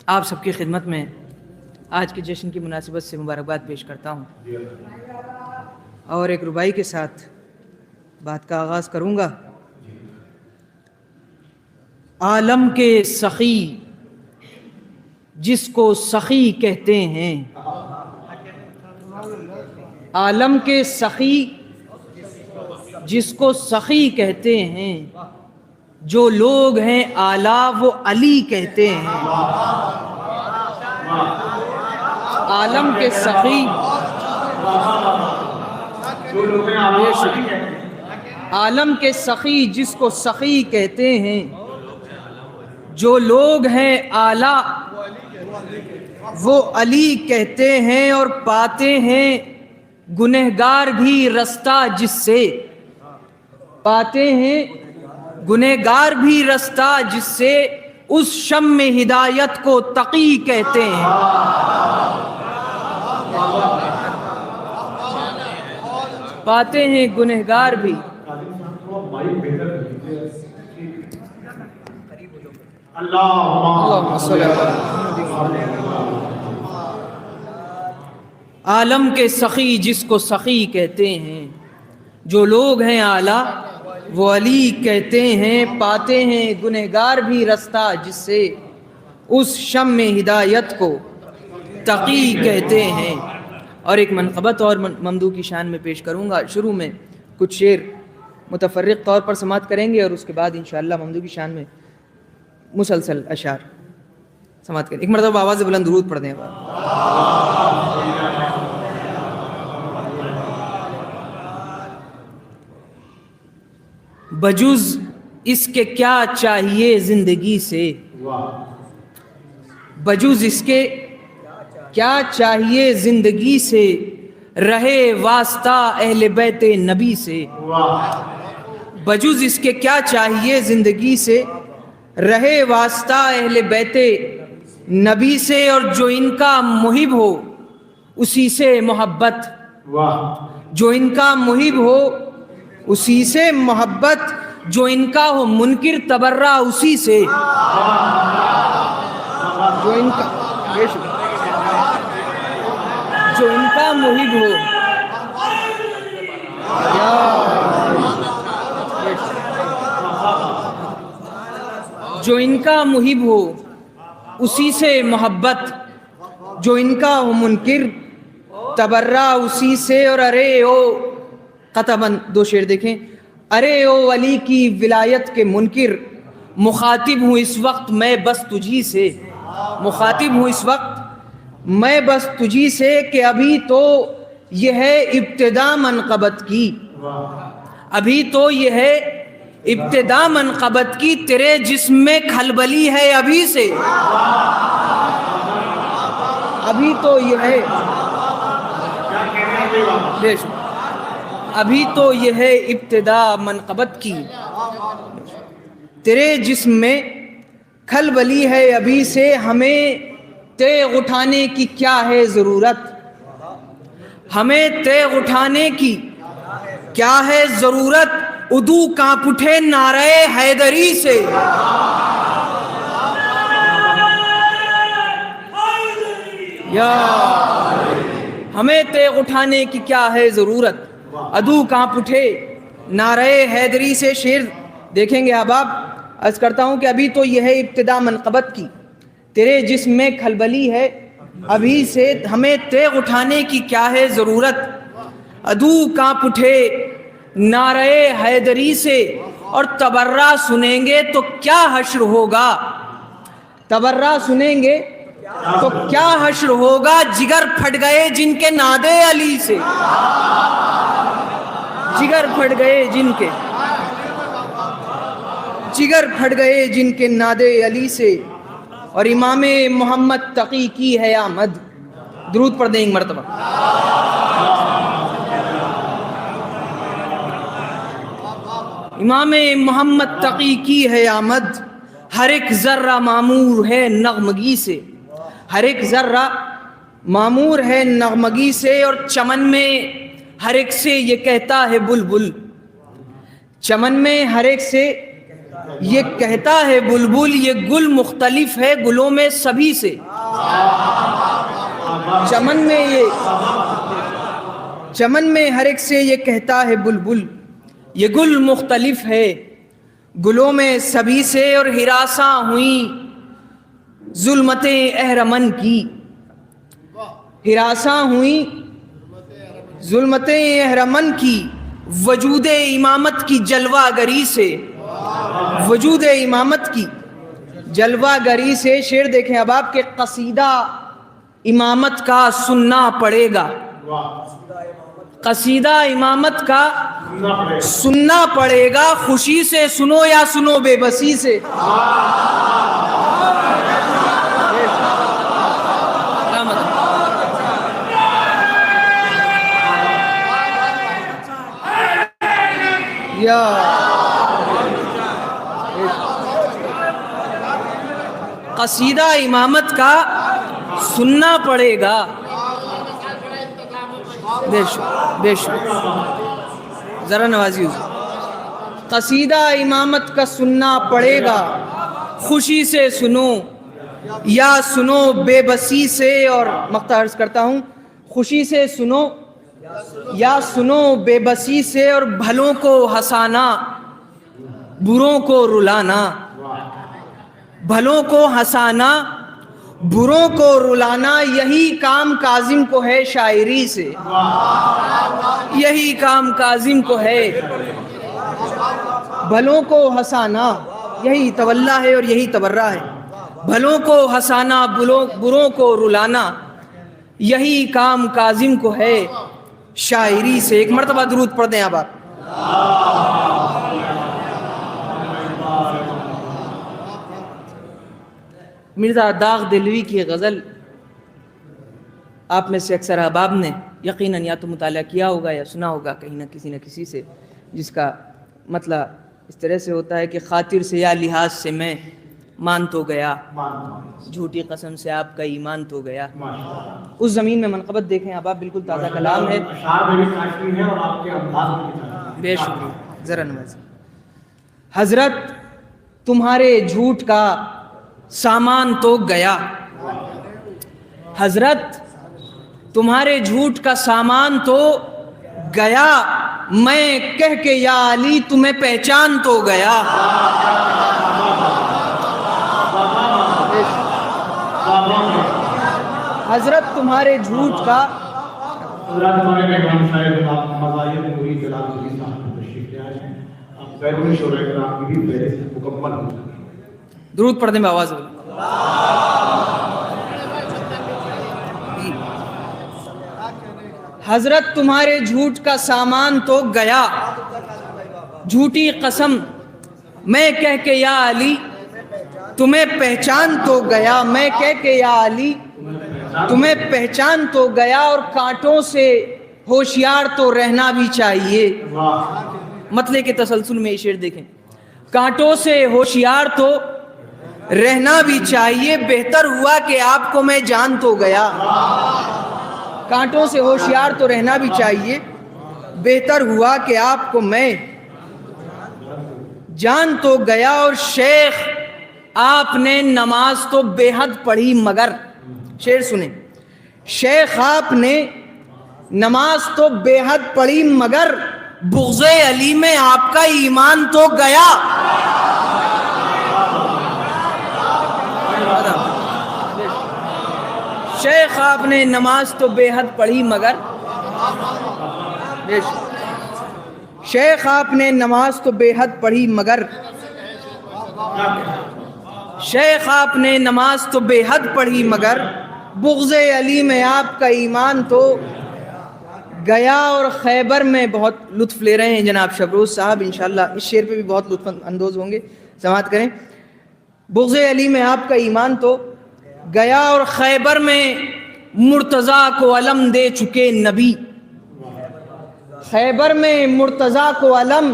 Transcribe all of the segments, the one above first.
آپ سب کی خدمت میں آج کے جشن کی مناسبت سے مبارکباد پیش کرتا ہوں اور ایک ربائی کے ساتھ بات کا آغاز کروں گا۔ عالم کے سخی جس کو سخی کہتے ہیں، عالم کے سخی جس کو سخی کہتے ہیں، جو لوگ ہیں اعلیٰ وہ علی کہتے ہیں۔ عالم کے سخی عالم کے سخی جس کو سخی کہتے ہیں، جو لوگ ہیں اعلیٰ وہ علی کہتے ہیں، اور پاتے ہیں گنہگار بھی رستہ جس سے، پاتے ہیں گنہگار بھی رستہ جس سے، اس شم ہدایت کو تقی کہتے ہیں۔ پاتے ہیں گنہگار بھی عالم کے سخی جس کو سخی کہتے ہیں، جو لوگ ہیں اعلیٰ وہ علی کہتے ہیں، پاتے ہیں گنہگار بھی رستہ جس سے، اس شم ہدایت کو تقی کہتے ہیں۔ اور ایک منقبت اور ممدوح کی شان میں پیش کروں گا۔ شروع میں کچھ شعر متفرق طور پر سماعت کریں گے اور اس کے بعد انشاءاللہ ممدوح کی شان میں مسلسل اشعار سماعت کریں۔ ایک مرتبہ آواز بلند درود پڑھ دیں۔ بجز اس کے کیا چاہیے زندگی سے، بجز اس کے کیا چاہیے زندگی سے، رہے واسطہ اہل بیت نبی سے۔ بجز اس کے کیا چاہیے زندگی سے، رہے واسطہ اہل بیت نبی سے، اور جو ان کا محب ہو اسی سے محبت، جو ان کا محب ہو اسی سے محبت، جو ان کا ہو منکر تبرہ اسی سے، جو ان کا محب ہو، جو ان کا محب ہو اسی سے محبت، جو ان کا ہو منکر تبرہ اسی سے۔ اور ارے او قطباً دو شعر دیکھیں۔ ارے او علی کی ولایت کے منکر، مخاطب ہوں اس وقت میں بس تجھی سے، مخاطب ہوں اس وقت میں بس تجھی سے، کہ ابھی تو یہ ہے ابتدا منقبت کی، ابھی تو یہ ہے ابتدا منقبت کی، تیرے جسم میں کھلبلی ہے ابھی سے، ابھی تو یہ ہے ابھی تو یہ ہے ابتدا منقبت کی، تیرے جسم میں کھلبلی ہے ابھی سے، ہمیں تیغ اٹھانے کی کیا ہے ضرورت، ہمیں تیغ اٹھانے کی کیا ہے ضرورت، عدو کانپ اٹھے نعرہ حیدری سے۔ ہمیں تیغ اٹھانے کی کیا ہے ضرورت، عدو کانپ اٹھے نعرہ حیدری سے۔ شعر دیکھیں گے احباب۔ عرض کرتا ہوں کہ ابھی تو یہ ہے ابتدا منقبت کی، تیرے جسم میں کھلبلی ہے ابھی سے، ہمیں تیغ اٹھانے کی کیا ہے ضرورت، عدو کانپ اٹھے نعرہ حیدری سے، اور تبرہ سنیں گے تو کیا حشر ہوگا، تبرہ سنیں گے تو کیا حشر ہوگا، جگر پھٹ گئے جن کے ناد علی سے، جگر پھٹ گئے جن کے، جگر پھٹ گئے جن کے ناد علی سے، اور امام محمد تقی کی ہے آمد۔ درود پڑھ دیں ایک مرتبہ۔ امام محمد تقی کی ہے آمد، ہر ایک ذرہ معمور ہے نغمگی سے، ہر ایک ذرہ معمور ہے نغمگی سے، اور چمن میں ہر ایک سے یہ کہتا ہے بلبل، چمن میں ہر ایک سے یہ کہتا ہے بلبل یہ گل مختلف ہے گلوں میں سبھی سے. چمن میں ہر ایک سے یہ کہتا ہے بلبل یہ گل مختلف ہے گلوں میں سبھی سے. اور ہراساں ہوئیں ظلمتیں اہرمن کی, ہراساں ہوئیں ظلمتیں اہرمن کی وجود امامت کی جلوہ گری سے, وجود امامت کی جلوہ گری سے. شعر دیکھیں اب آپ کے قصیدہ امامت کا سننا پڑے گا, قصیدہ امامت کا سننا پڑے گا, خوشی سے سنو یا سنو بے بسی سے. قصیدہ امامت کا سننا پڑے گا. بے شک ذرا نوازی حضور. قصیدہ امامت کا سننا پڑے گا خوشی سے سنو یا سنو بے بسی سے. اور مقطع عرض کرتا ہوں خوشی سے سنو یا سنو بے بسی سے. اور بھلوں کو ہنسانا بروں کو رلانا, بھلوں کو ہنسانا بروں کو رلانا یہی کام کاظم کو ہے شاعری سے, یہی کام کاظم کو ہے. بھلوں کو ہنسانا یہی تولا ہے اور یہی تبرہ ہے. بھلوں کو ہنسانا بروں کو رلانا یہی کام کاظم کو ہے شاعری سے. ایک مرتبہ درود پڑھ دیں اب آپ. مرزا داغ دہلوی کی غزل آپ میں سے اکثر احباب نے یقیناً یا تو مطالعہ کیا ہوگا یا سنا ہوگا کہیں نہ کسی سے, جس کا مطلب اس طرح سے ہوتا ہے کہ خاطر سے یا لحاظ سے میں مان تو گیا, جھوٹی قسم سے آپ کا ایمان تو گیا. اس زمین میں منقبت دیکھیں اب آپ, بالکل تازہ کلام ہے. بے شکریہ ذرا نواز. حضرت تمہارے جھوٹ کا سامان تو گیا, حضرت تمہارے جھوٹ کا سامان تو گیا, میں کہہ کے یا علی تمہیں پہچان تو گیا. حضرت تمہارے جھوٹ کا درود پڑھ دیں میں آواز. حضرت تمہارے جھوٹ کا سامان تو گیا, جھوٹی قسم میں کہہ کے یا علی تمہیں پہچان تو گیا, میں کہہ کے یا علی تمہیں پہچان تو گیا. اور کانٹوں سے ہوشیار تو رہنا بھی چاہیے. مطلع کے تسلسل میں یہ شعر دیکھیں. کانٹوں سے ہوشیار تو رہنا بھی چاہیے, بہتر ہوا کہ آپ کو میں جان تو گیا. کانٹوں سے ہوشیار تو رہنا بھی چاہیے, بہتر ہوا کہ آپ کو میں جان تو گیا. اور شیخ آپ نے نماز تو بے حد پڑھی مگر, شعر سنیں, شیخ آپ نے نماز تو بے حد پڑھی مگر بغض علی میں آپ کا ایمان تو گیا. شیخ آپ نے نماز تو بے حد پڑھی مگر, شیخ آپ نے نماز تو بے حد پڑھی مگر, شیخ آپ نے نماز تو بے حد پڑھی مگر بغض علی میں آپ کا ایمان تو گیا. اور خیبر میں بہت لطف لے رہے ہیں جناب شبروز صاحب, انشاءاللہ اس شعر پہ بھی بہت لطف اندوز ہوں گے, سماعت کریں. بغض علی میں آپ کا ایمان تو گیا. اور خیبر میں مرتضیٰ کو علم دے چکے نبی, خیبر میں مرتضیٰ کو علم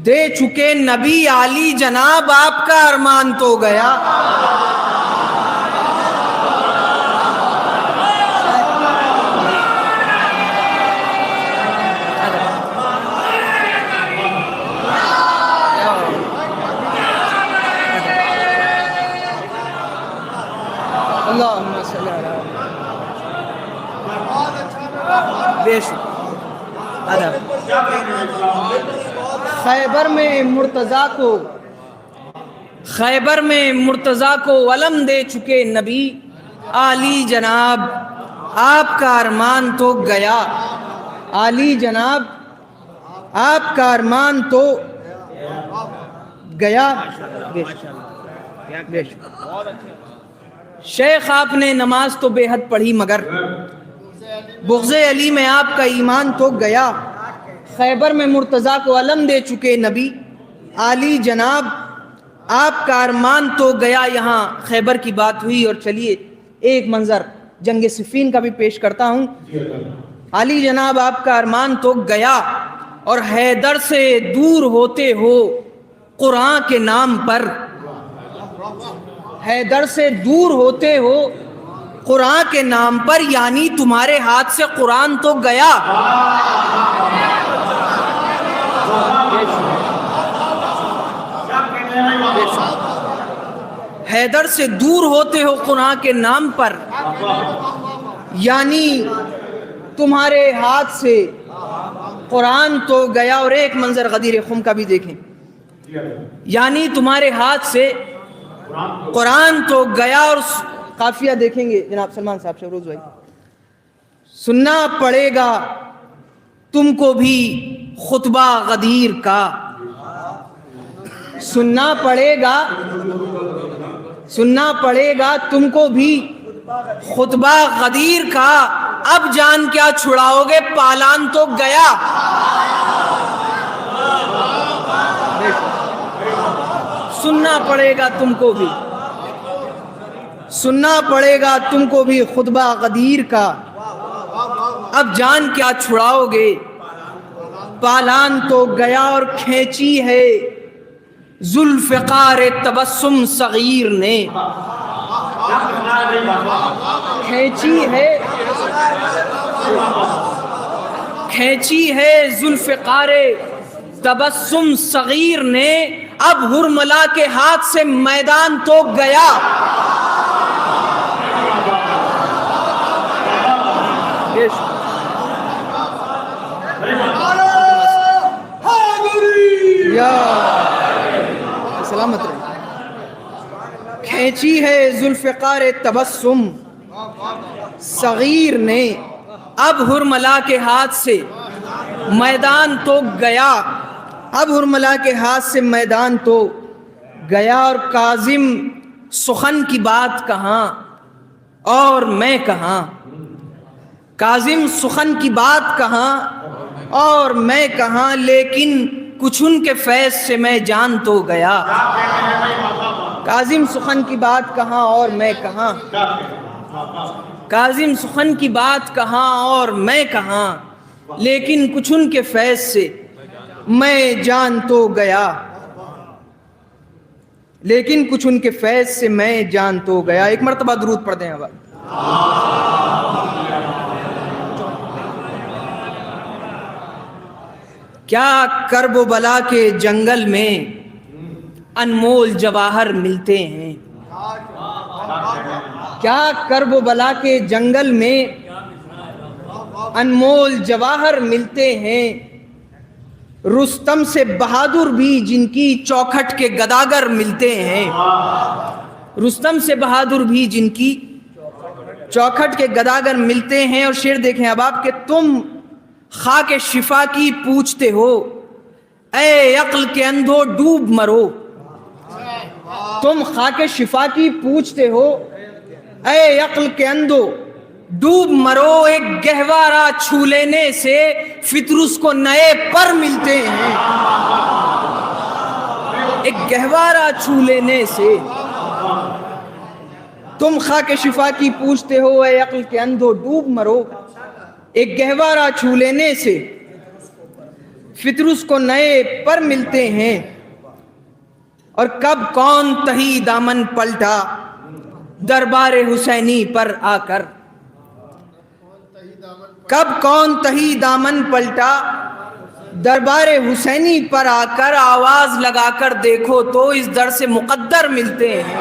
دے چکے نبی, علی جناب آپ کا ارمان تو گیا. اللہم صلی علی بے شکر ادب خیبر میں مرتضیٰ کو علم دے چکے نبی عالی جناب آپ کا ارمان تو گیا عالی جناب آپ کا ارمان تو گیا بے شکر شیخ آپ نے نماز تو بے حد پڑھی مگر بغض علی میں آپ کا ایمان تو گیا خیبر میں مرتضیٰ کو علم دے چکے نبی عالی جناب آپ کا ارمان تو گیا یہاں خیبر کی بات ہوئی اور چلیے ایک منظر جنگ صفین کا بھی پیش کرتا ہوں علی جناب آپ کا ارمان تو گیا اور حیدر سے دور ہوتے ہو قرآن کے نام پر حیدر سے دور ہوتے ہو قرآن کے نام پر یعنی تمہارے ہاتھ سے قرآن تو گیا حیدر سے دور ہوتے ہو قرآن کے نام پر یعنی تمہارے ہاتھ سے قرآن تو گیا اور ایک منظر غدیر خم کا بھی دیکھیں یعنی تمہارے ہاتھ سے قرآن تو گیا اور قافیہ دیکھیں گے جناب سلمان صاحب شہروز بھائی سننا پڑے گا تم کو بھی خطبہ غدیر کا سننا پڑے گا تم کو بھی خطبہ غدیر کا اب جان کیا چھڑاؤ گے پالان تو گیا سننا پڑے گا تم کو بھی خطبہ غدیر کا اب جان کیا چھڑاؤ گے پالان تو گیا اور کھینچی ہے ذوالفقار تبسم صغیر نے کھینچی ہے ذوالفقار تبسم صغیر نے اب ہرملا کے ہاتھ سے میدان تو گیا سلامت رہے کھینچی ہے ذوالفقار تبسم صغیر نے اب ہرملا کے ہاتھ سے میدان تو گیا اور کاظم سخن کی بات کہاں اور میں کہاں لیکن کچھ ان کے فیض سے میں جان تو گیا کاظم سخن کی بات کہاں اور میں کہاں لیکن کچھ ان کے فیض سے میں جان تو گیا ایک مرتبہ درود پڑھ دیں اب کیا کرب و بلا کے جنگل میں انمول جواہر ملتے ہیں انمول جواہر ملتے ہیں رستم سے بہادر بھی جن کی چوکھٹ کے گداگر ملتے ہیں اور شعر دیکھیں اب آپ کہ تم خاک شفا کی پوچھتے ہو اے عقل کے اندھو ڈوب مرو اے عقل کے اندھو ڈوب مرو ایک گہوارہ چھو لینے سے فطرس کو نئے پر ملتے ہیں تم خاک شفا کی پوچھتے ہو اے عقل کے اندھو ڈوب مرو ایک گہوارہ چھو لینے سے فطرس کو نئے پر ملتے ہیں اور کب کون تہی دامن پلٹا دربار حسینی پر آ کر دربار حسینی پر آ کر آواز لگا کر دیکھو تو اس در سے مقدر ملتے ہیں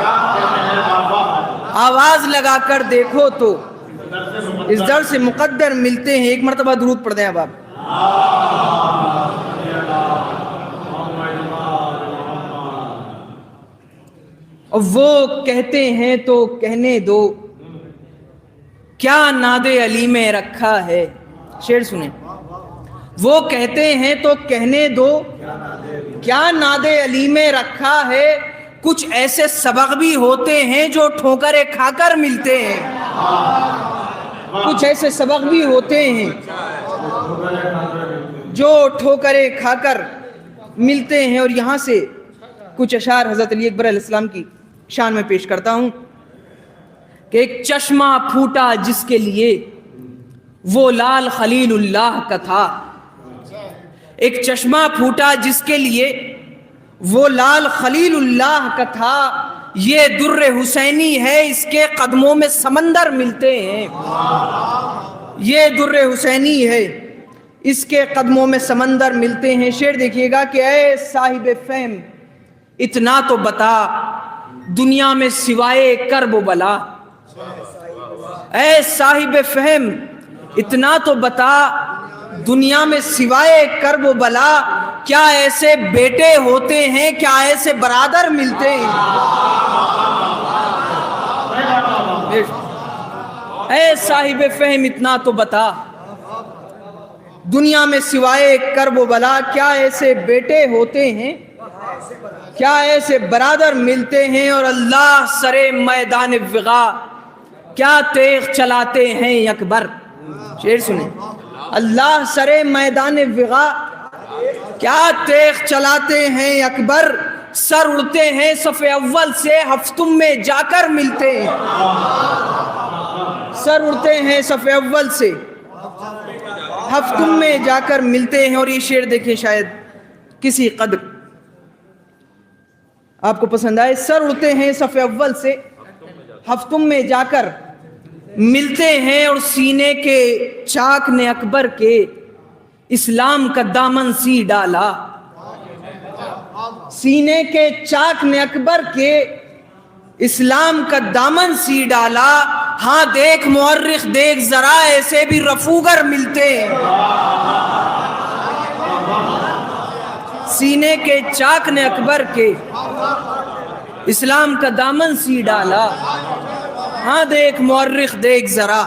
آواز لگا کر دیکھو تو اس در سے مقدر ملتے ہیں. ایک مرتبہ درود پڑھ دیں اب آپ. اور وہ کہتے ہیں تو کہنے دو کیا ناد علی میں رکھا ہے. شعر سنیں. وہ کہتے ہیں تو کہنے دو کیا ناد علی میں رکھا ہے. کچھ ایسے سبق بھی ہوتے ہیں جو ٹھوکریں کھا کر ملتے ہیں. کچھ ایسے سبق بھی ہوتے ہیں جو ٹھوکریں کھا کر ملتے ہیں. اور یہاں سے کچھ اشعار حضرت علی اکبر علیہ السلام کی شان میں پیش کرتا ہوں کہ ایک چشمہ پھوٹا جس کے لیے وہ لال خلیل اللہ کا تھا. ایک چشمہ پھوٹا جس کے لیے وہ لال خلیل اللہ کا تھا. یہ در حسینی ہے اس کے قدموں میں سمندر ملتے ہیں. یہ در حسینی ہے اس کے قدموں میں سمندر ملتے ہیں. شعر دیکھیے گا کہ اے صاحب فہم اتنا تو بتا دنیا میں سوائے کرب و بلا. اے صاحب فہم اتنا تو بتا دنیا میں سوائے کرب و بلا کیا ایسے بیٹے ہوتے ہیں کیا ایسے برادر ملتے ہیں. اے صاحب فہم اتنا تو بتا دنیا میں سوائے کرب و بلا کیا ایسے بیٹے ہوتے ہیں کیا ایسے برادر ملتے ہیں. اور اللہ سرے میدان وغا کیا تیغ چلاتے ہیں اکبر. شعر سنیں. اللہ سرے میدان وغا کیا تیغ چلاتے ہیں اکبر. سر اڑتے ہیں صف اول سے ہفتم میں جا کر ملتے ہیں. سر اڑتے ہیں صف اول سے ہفتم میں جا کر ملتے ہیں. اور یہ شعر دیکھیں شاید کسی قدر آپ کو پسند آئے. سر اڑتے ہیں صف اول سے ہفتم میں جا کر ملتے ہیں. اور سینے کے چاک نے اکبر کے اسلام کا دامن سی ڈالا. سینے کے چاک نے اکبر کے اسلام کا دامن سی ڈالا. ہاں دیکھ مورخ دیکھ ذرا ایسے بھی رفوگر ملتے ہیں. سینے کے چاک نے اکبر کے اسلام کا دامن سی ڈالا. ہاں دیکھ مورخ دیکھ ذرا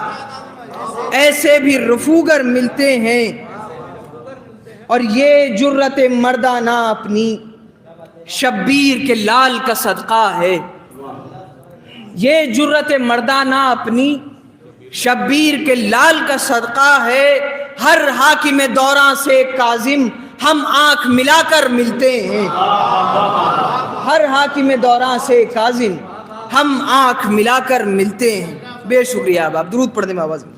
ایسے بھی رفوگر ملتے ہیں. اور یہ جرت مردانہ اپنی شبیر کے لال کا صدقہ ہے. یہ جرت مردانہ اپنی شبیر کے لال کا صدقہ ہے. ہر حاکم دوراں سے کاظم ہم آنکھ ملا کر ملتے ہیں. ہر حاکم دوراں سے کاظم ہم آنکھ ملا کر ملتے ہیں. بے شکریہ. آپ درود پڑھ دیں آواز میں.